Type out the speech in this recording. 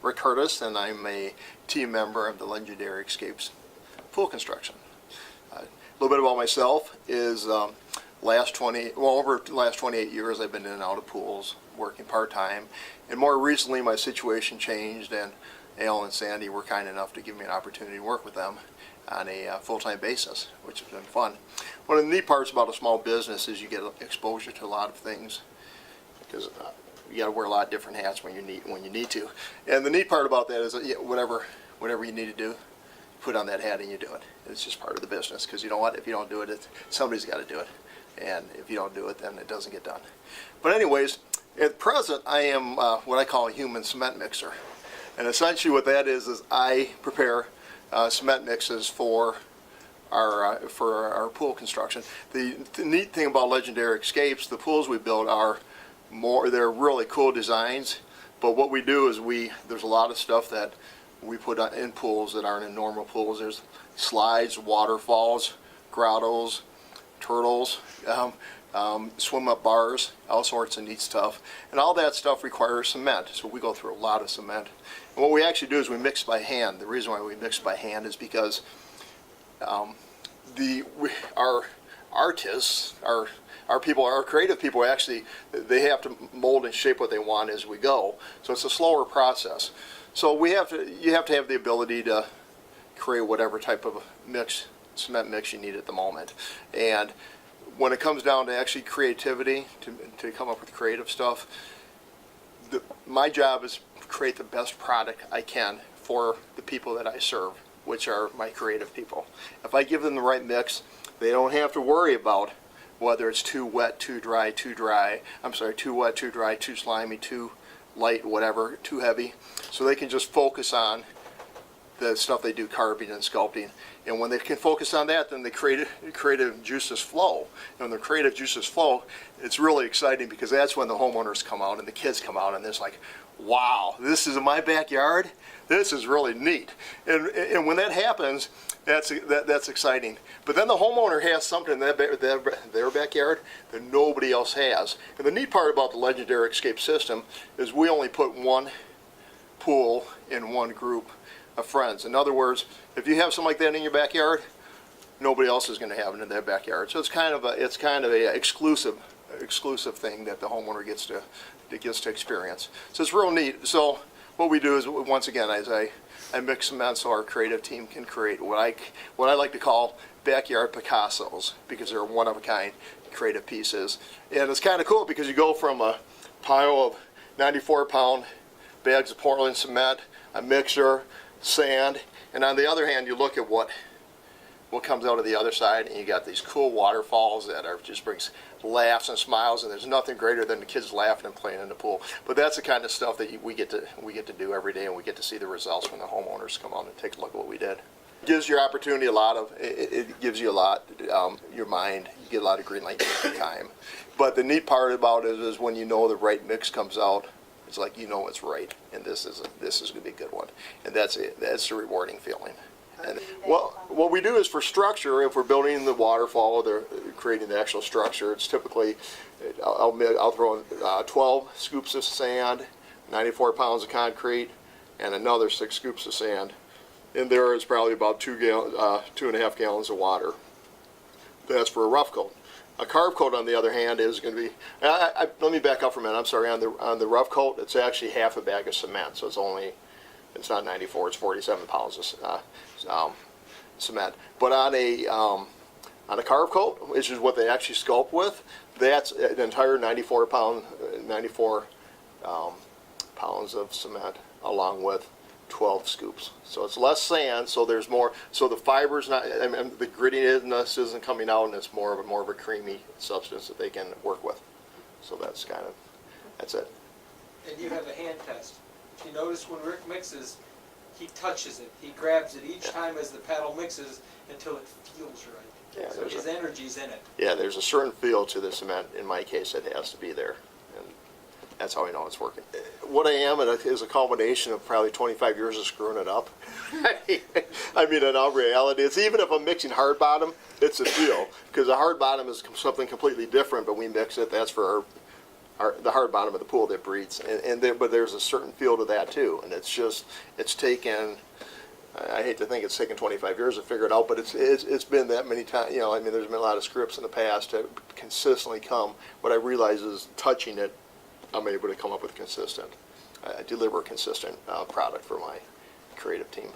Rick Curtis, and I'm a team member of the Legendary Escapes Pool Construction. A little bit about myself is over the last 28 years I've been in and out of pools, working part-time, and more recently my situation changed, and Al and Sandy were kind enough to give me an opportunity to work with them on a full-time basis, which has been fun. One of the neat parts about a small business is you get exposure to a lot of things, because you got to wear a lot of different hats when you need to. And the neat part about that is that whatever you need to do, put on that hat and you do it. It's just part of the business, because you know what? If you don't do it, somebody's got to do it. And if you don't do it, then it doesn't get done. But anyways, at present, I am what I call a human cement mixer. And essentially what that is I prepare cement mixes for our pool construction. The neat thing about Legendary Escapes, the pools we build they're really cool designs, but what we do is there's a lot of stuff that we put in pools that aren't in normal pools. There's slides, waterfalls, grottos, turtles, swim up bars, all sorts of neat stuff. And all that stuff requires cement, so we go through a lot of cement. And what we actually do is we mix by hand. The reason why we mix by hand is because our artists, our people, our creative people, actually, they have to mold and shape what they want as we go. So it's a slower process. So you have to have the ability to create whatever type of cement mix you need at the moment. And when it comes down to actually creativity, to come up with creative stuff, my job is to create the best product I can for the people that I serve, which are my creative people. If I give them the right mix, they don't have to worry about whether it's too wet, too dry, too wet, too dry, too slimy, too light, whatever, too heavy. So they can just focus on the stuff they do, carving and sculpting. And when they can focus on that, then the creative juices flow. And when the creative juices flow, it's really exciting, because that's when the homeowners come out and the kids come out and it's like, wow, this is in my backyard? This is really neat. And when that happens, that's exciting. But then the homeowner has something in their backyard that nobody else has. And the neat part about the Legendary Escape system is we only put one pool in one group of friends. In other words, if you have something like that in your backyard, nobody else is going to have it in their backyard. So it's kind of a exclusive thing that the homeowner gets to experience. So it's real neat. So what we do is, once again, I mix cement so our creative team can create what I like to call backyard Picassos, because they're one of a kind creative pieces. And it's kind of cool because you go from a pile of 94-pound bags of Portland cement, a mixer, sand, and on the other hand you look at what comes out of the other side, and you got these cool waterfalls that just brings laughs and smiles, and there's nothing greater than the kids laughing and playing in the pool. But that's the kind of stuff that we get to do every day, and we get to see the results when the homeowners come on and take a look at what we did. It gives your opportunity it gives you a lot, your mind, you get a lot of green light every time. But the neat part about it is when you know the right mix comes out, it's like you know it's right, and this is going to be a good one, and that's a rewarding feeling. And what we do is, for structure, if we're building the waterfall, they're creating the actual structure, it's typically, I'll throw in 12 scoops of sand, 94 pounds of concrete, and another 6 scoops of sand. And there is probably about 2.5 gallons of water. That's for a rough coat. A carb coat, on the other hand, is going to be, let me back up for a minute, I'm sorry, on the rough coat, it's actually half a bag of cement, so it's not 94, it's 47 pounds of cement. But on a carb coat, which is what they actually sculpt with, that's an entire 94 pounds of cement, along with 12 scoops. So it's less sand, so there's more, so the fiber's not, the grittiness isn't coming out, and it's more of a creamy substance that they can work with. So that's it. And you have a hand test. If you notice, when Rick mixes, he touches it. He grabs it each time as the paddle mixes until it feels right. Yeah, so his energy's in it. Yeah, there's a certain feel to the cement. In my case, it has to be there. And that's how I know it's working. What I am is a combination of probably 25 years of screwing it up. I mean, in all reality, it's even if I'm mixing hard bottom, it's a feel. Because a hard bottom is something completely different, but we mix it. That's for the hard bottom of the pool that breeds, but there's a certain feel to that too, and it's taken. I hate to think it's taken 25 years to figure it out, but it's been that many times. I mean, there's been a lot of scripts in the past to consistently come. What I realize is touching it, I'm able to come up with deliver a consistent product for my creative team.